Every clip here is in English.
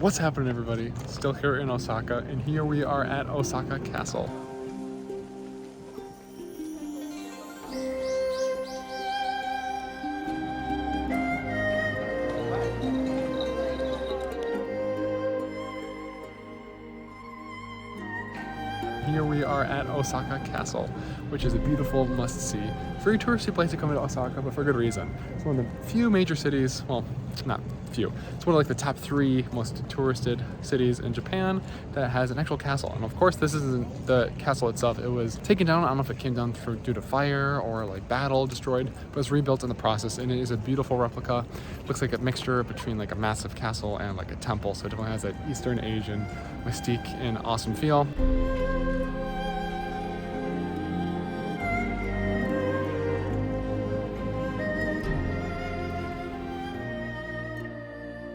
What's happening, everybody? Still here in Osaka, and here we are at Osaka Castle. Here we are at Osaka Castle, which is a beautiful must-see. Very touristy place to come into Osaka, but for good reason. It's one of the few major cities, well, not few. It's one of like the top 3 most touristed cities in Japan that has an actual castle. And of course, this isn't the castle itself. It was taken down. I don't know if it came down due to fire or like battle, destroyed, but it's rebuilt in the process, and it is a beautiful replica. Looks like a mixture between like a massive castle and like a temple, so it definitely has that Eastern Asian mystique and awesome feel.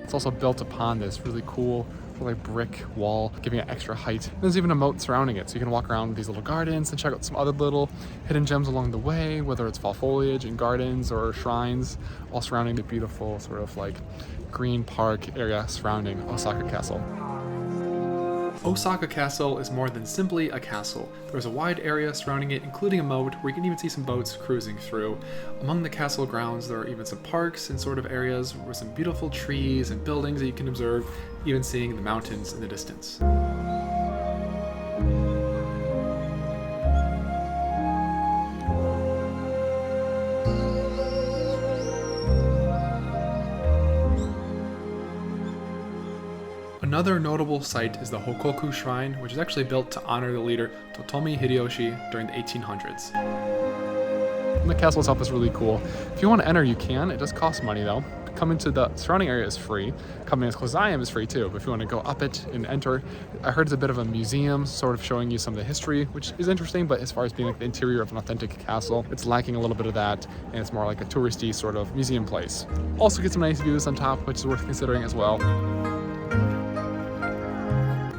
It's also built upon this really cool like brick wall, giving it extra height. There's even a moat surrounding it, so you can walk around these little gardens and check out some other little hidden gems along the way, whether it's fall foliage and gardens or shrines, all surrounding the beautiful sort of like green park area surrounding Osaka Castle. Osaka Castle is more than simply a castle. There's a wide area surrounding it, including a moat where you can even see some boats cruising through. Among the castle grounds, there are even some parks and sort of areas with some beautiful trees and buildings that you can observe, even seeing the mountains in the distance. Another notable site is the Hokoku Shrine, which is actually built to honor the leader Totomi Hideyoshi during the 1800s. And the castle itself is really cool. If you want to enter, you can. It does cost money though. Coming to the surrounding area is free. Coming as close as I am is free too, but if you want to go up it and enter, I heard it's a bit of a museum, sort of showing you some of the history, which is interesting, but as far as being like the interior of an authentic castle, it's lacking a little bit of that, and it's more like a touristy sort of museum place. Also get some nice views on top, which is worth considering as well.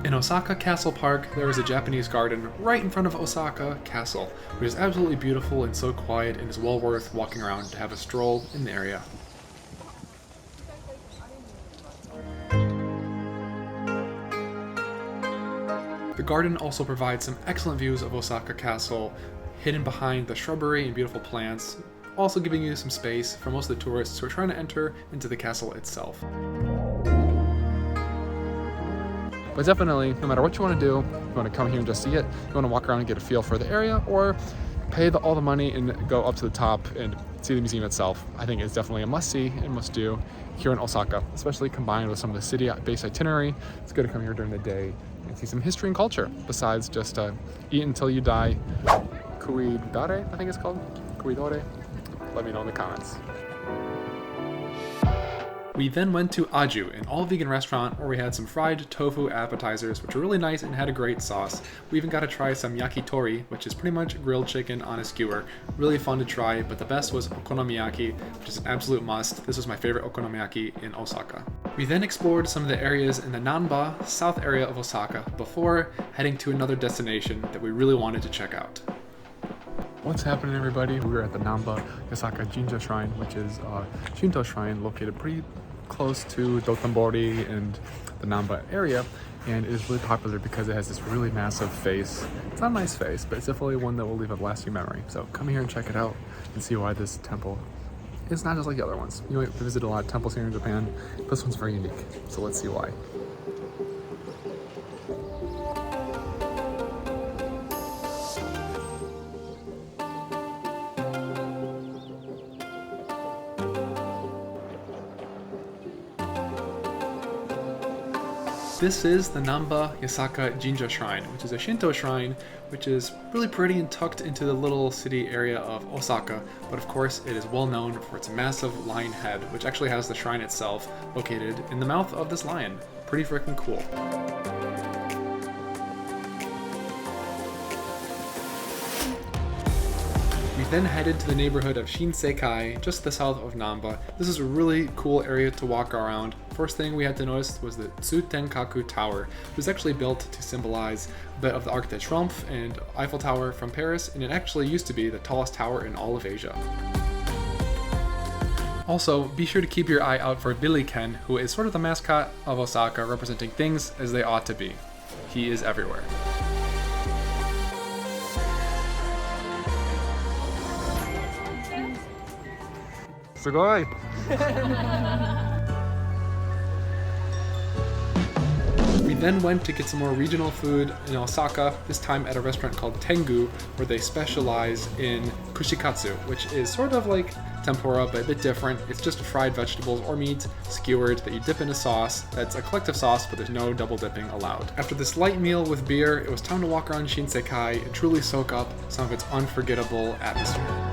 In Osaka Castle Park, there is a Japanese garden right in front of Osaka Castle, which is absolutely beautiful and so quiet, and is well worth walking around to have a stroll in the area. The garden also provides some excellent views of Osaka Castle, hidden behind the shrubbery and beautiful plants, also giving you some space for most of the tourists who are trying to enter into the castle itself. But definitely, no matter what you want to do, you want to come here and just see it, you want to walk around and get a feel for the area, or pay all the money and go up to the top and see the museum itself, I think it's definitely a must-see and must-do here in Osaka, especially combined with some of the city-based itinerary. It's good to come here during the day and see some history and culture, besides just eat until you die. Kuidare, I think it's called. Kuidore. Let me know in the comments. We then went to Aju, an all-vegan restaurant where we had some fried tofu appetizers, which were really nice and had a great sauce. We even got to try some yakitori, which is pretty much grilled chicken on a skewer. Really fun to try, but the best was okonomiyaki, which is an absolute must. This was my favorite okonomiyaki in Osaka. We then explored some of the areas in the Namba, south area of Osaka, before heading to another destination that we really wanted to check out. What's happening, everybody? We're at the Namba Yasaka Shrine, which is a Shinto shrine located pretty close to Dotonbori and the Namba area, and it is really popular because it has this really massive face. It's not a nice face, but it's definitely one that will leave a lasting memory. So come here and check it out and see why this temple is not just like the other ones. You might visit a lot of temples here in Japan, but this one's very unique. So let's see why. This is the Namba Yasaka Shrine, which is a Shinto shrine, which is really pretty and tucked into the little city area of Osaka, but of course it is well known for its massive lion head, which actually has the shrine itself located in the mouth of this lion. Pretty freaking cool. We then headed to the neighborhood of Shinsekai, just to the south of Namba. This is a really cool area to walk around. First thing we had to notice was the Tsutenkaku Tower. It was actually built to symbolize a bit of the Arc de Triomphe and Eiffel Tower from Paris, and it actually used to be the tallest tower in all of Asia. Also, be sure to keep your eye out for Billy Ken, who is sort of the mascot of Osaka, representing things as they ought to be. He is everywhere. Sugoi! We then went to get some more regional food in Osaka, this time at a restaurant called Tengu, where they specialize in kushikatsu, which is sort of like tempura, but a bit different. It's just fried vegetables or meat, skewered, that you dip in a sauce. That's a collective sauce, but there's no double dipping allowed. After this light meal with beer, it was time to walk around Shinsekai and truly soak up some of its unforgettable atmosphere.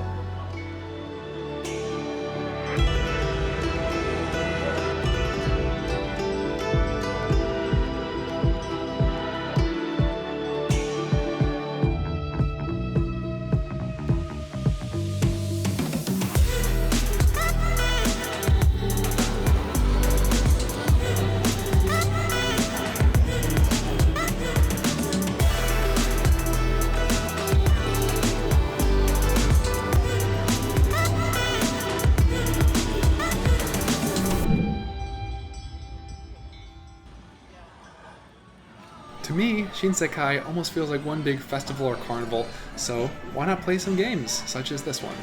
To me, Shinsekai almost feels like one big festival or carnival, so why not play some games, such as this one?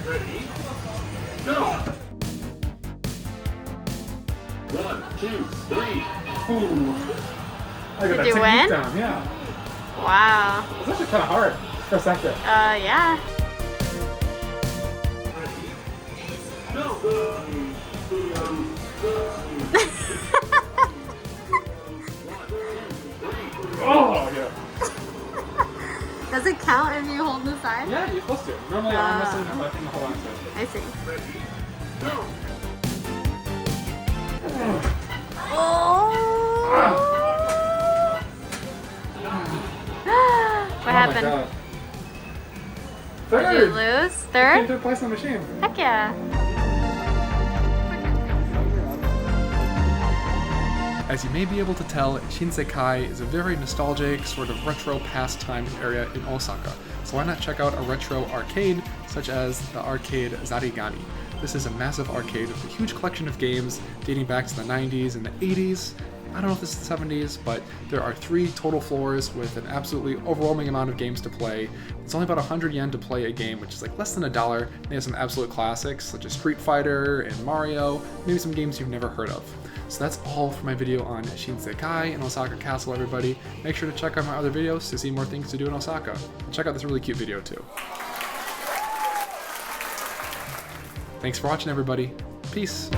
Ready? Go! 1, 2, 3. Ooh. Did you win? Yeah. Wow. It's actually kind of hard for a second. Yeah. Oh, yeah. Does it count if you hold the side? Yeah, you're supposed to. Normally I'm missing and I can hold on to it. I see. Go! Oh! What happened? Oh my God. Did you Third! lose? Came Third? third place on the machine. Heck yeah. As you may be able to tell, Shinsekai is a very nostalgic, sort of retro pastime area in Osaka. So why not check out a retro arcade, such as the arcade ZARIGANI. This is a massive arcade with a huge collection of games dating back to the 90s and the 80s. I don't know if this is the 70s, but there are 3 total floors with an absolutely overwhelming amount of games to play. It's only about 100 yen to play a game, which is like less than $1. They have some absolute classics, such as Street Fighter and Mario, maybe some games you've never heard of. So that's all for my video on Shinsekai and Osaka Castle, everybody. Make sure to check out my other videos to see more things to do in Osaka. And check out this really cute video too. Thanks for watching, everybody. Peace.